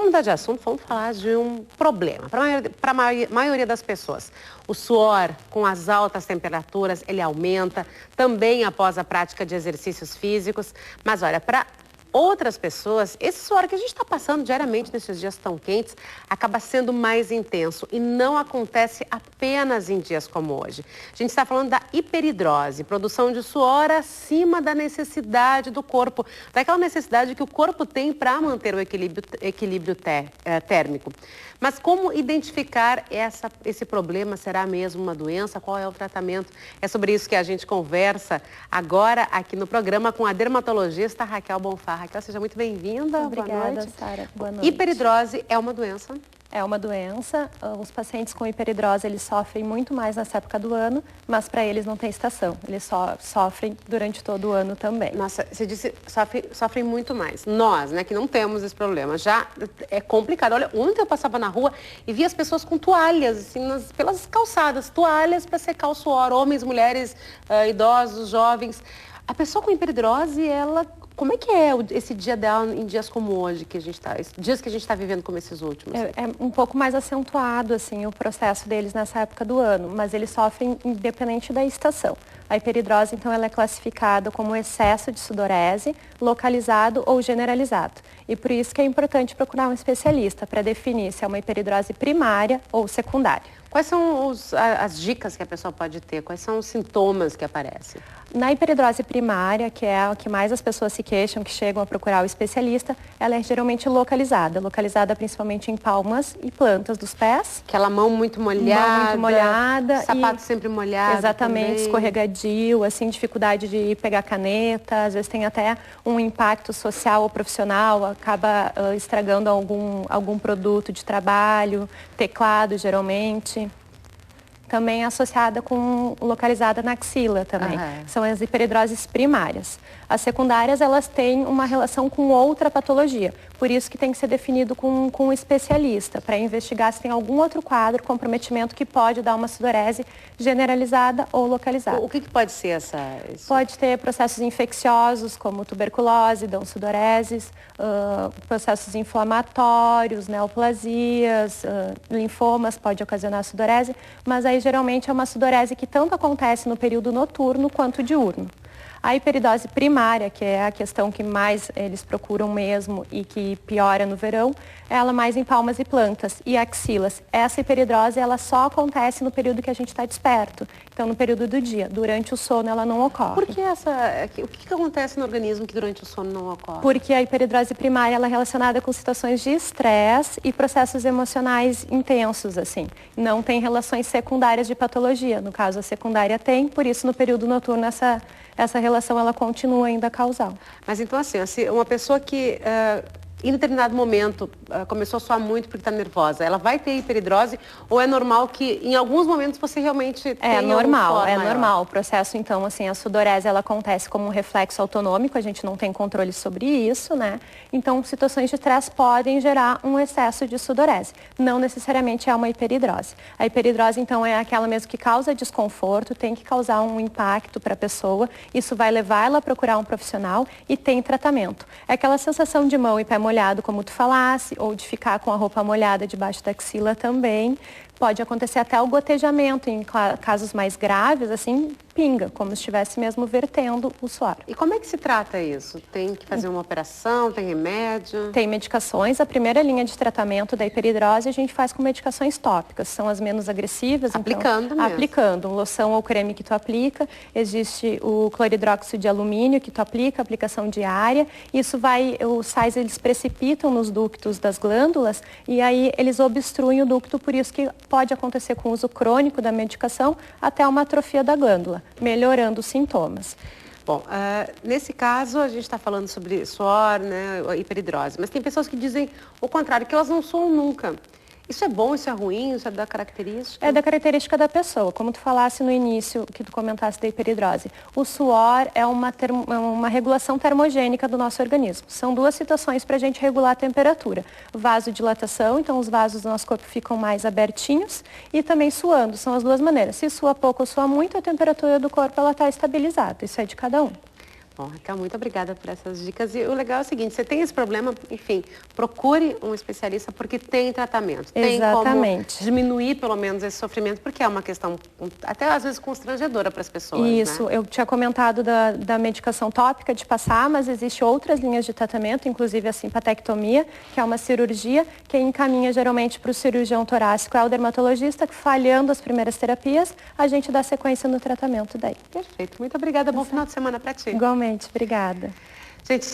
Vamos mudar de assunto, vamos falar de um problema para a maioria das pessoas. O suor, com as altas temperaturas, ele aumenta, também após a prática de exercícios físicos. Mas olha, para outras pessoas, esse suor que a gente está passando diariamente nesses dias tão quentes acaba sendo mais intenso e não acontece apenas em dias como hoje. A gente está falando da hiperidrose, produção de suor acima da necessidade do corpo, daquela necessidade que o corpo tem para manter o equilíbrio térmico. Mas como identificar esse problema? Será mesmo uma doença? Qual é o tratamento? É sobre isso que a gente conversa agora aqui no programa com a dermatologista Raquel Bonfá. Raquel, seja muito bem-vinda. Obrigada, Sara. Boa noite. Hiperidrose é uma doença? É uma doença. Os pacientes com hiperidrose, eles sofrem muito mais nessa época do ano, mas para eles não tem estação. Eles sofrem durante todo o ano também. Nossa, você disse sofrem muito mais. Nós, né, que não temos esse problema, já é complicado. Olha, ontem eu passava na rua e via as pessoas com toalhas, assim, pelas calçadas, toalhas para secar o suor, homens, mulheres, idosos, jovens. A pessoa com hiperidrose, como é que é esse dia dela em dias como hoje, dias que a gente está vivendo como esses últimos? É um pouco mais acentuado, assim, o processo deles nessa época do ano, mas eles sofrem independente da estação. A hiperidrose, então, ela é classificada como excesso de sudorese, localizado ou generalizado. E por isso que é importante procurar um especialista para definir se é uma hiperidrose primária ou secundária. Quais são as dicas que a pessoa pode ter? Quais são os sintomas que aparecem? Na hiperidrose primária, que é a que mais as pessoas se queixam, que chegam a procurar o especialista, ela é geralmente localizada principalmente em palmas e plantas dos pés. Aquela mão muito molhada. Sapato sempre molhado. Exatamente, também. Escorregadio, assim, dificuldade de pegar caneta, às vezes tem até um impacto social ou profissional, acaba estragando algum produto de trabalho, teclado geralmente. Também associada localizada na axila também. São as hiperidroses primárias. As secundárias, elas têm uma relação com outra patologia. Por isso que tem que ser definido com um especialista, para investigar se tem algum outro quadro, comprometimento que pode dar uma sudorese generalizada ou localizada. O que pode ser isso? Pode ter processos infecciosos, como tuberculose, dão sudoreses, processos inflamatórios, neoplasias, linfomas, pode ocasionar sudorese, mas aí geralmente é uma sudorese que tanto acontece no período noturno quanto diurno. A hiperidrose primária, que é a questão que mais eles procuram mesmo e que piora no verão, ela mais em palmas e plantas e axilas. Essa hiperidrose, ela só acontece no período que a gente está desperto, então no período do dia. Durante o sono ela não ocorre. Por que o que acontece no organismo que durante o sono não ocorre? Porque a hiperidrose primária ela é relacionada com situações de estresse e processos emocionais intensos, assim. Não tem relações secundárias de patologia. No caso, a secundária tem, por isso no período noturno essa relação ela continua ainda causal. Mas então assim, uma pessoa que em determinado momento começou a suar muito porque está nervosa, ela vai ter hiperidrose ou é normal que em alguns momentos você realmente tenha normal. O processo, então, assim, a sudorese ela acontece como um reflexo autonômico, a gente não tem controle sobre isso, né? Então, situações de estresse podem gerar um excesso de sudorese. Não necessariamente é uma hiperidrose. A hiperidrose, então, é aquela mesmo que causa desconforto, tem que causar um impacto para a pessoa, isso vai levar ela a procurar um profissional e tem tratamento. É aquela sensação de mão e pé molhado, como tu falasse, ou de ficar com a roupa molhada debaixo da axila também. Pode acontecer até o gotejamento, em casos mais graves, assim, pinga, como se estivesse mesmo vertendo o suor. E como é que se trata isso? Tem que fazer uma operação, tem remédio? Tem medicações. A primeira linha de tratamento da hiperidrose a gente faz com medicações tópicas, são as menos agressivas. Aplicando então, mesmo? Aplicando, loção ou creme que tu aplica. Existe o cloridróxido de alumínio que tu aplica, aplicação diária. Isso os sais eles precipitam nos ductos das glândulas e aí eles obstruem o ducto, por isso que pode acontecer com o uso crônico da medicação até uma atrofia da glândula, melhorando os sintomas. Bom, nesse caso a gente está falando sobre suor, né, hiperidrose, mas tem pessoas que dizem o contrário, que elas não suam nunca. Isso é bom, isso é ruim, isso é da característica? É da característica da pessoa. Como tu falasse no início, que tu comentasse da hiperidrose. O suor é uma regulação termogênica do nosso organismo. São duas situações para a gente regular a temperatura. Vasodilatação, então os vasos do nosso corpo ficam mais abertinhos e também suando. São as duas maneiras. Se sua pouco ou sua muito, a temperatura do corpo está estabilizada. Isso é de cada um. Bom, Raquel, muito obrigada por essas dicas. E o legal é o seguinte, você tem esse problema, enfim, procure um especialista porque tem tratamento. Tem como diminuir pelo menos esse sofrimento, porque é uma questão até às vezes constrangedora para as pessoas. Isso, né? Eu tinha comentado da medicação tópica de passar, mas existem outras linhas de tratamento, inclusive a simpatectomia, que é uma cirurgia que encaminha geralmente para o cirurgião torácico, é o dermatologista, que falhando as primeiras terapias, a gente dá sequência no tratamento daí. Perfeito, muito obrigada. Bom final de semana para ti. Igualmente, obrigada. Gente...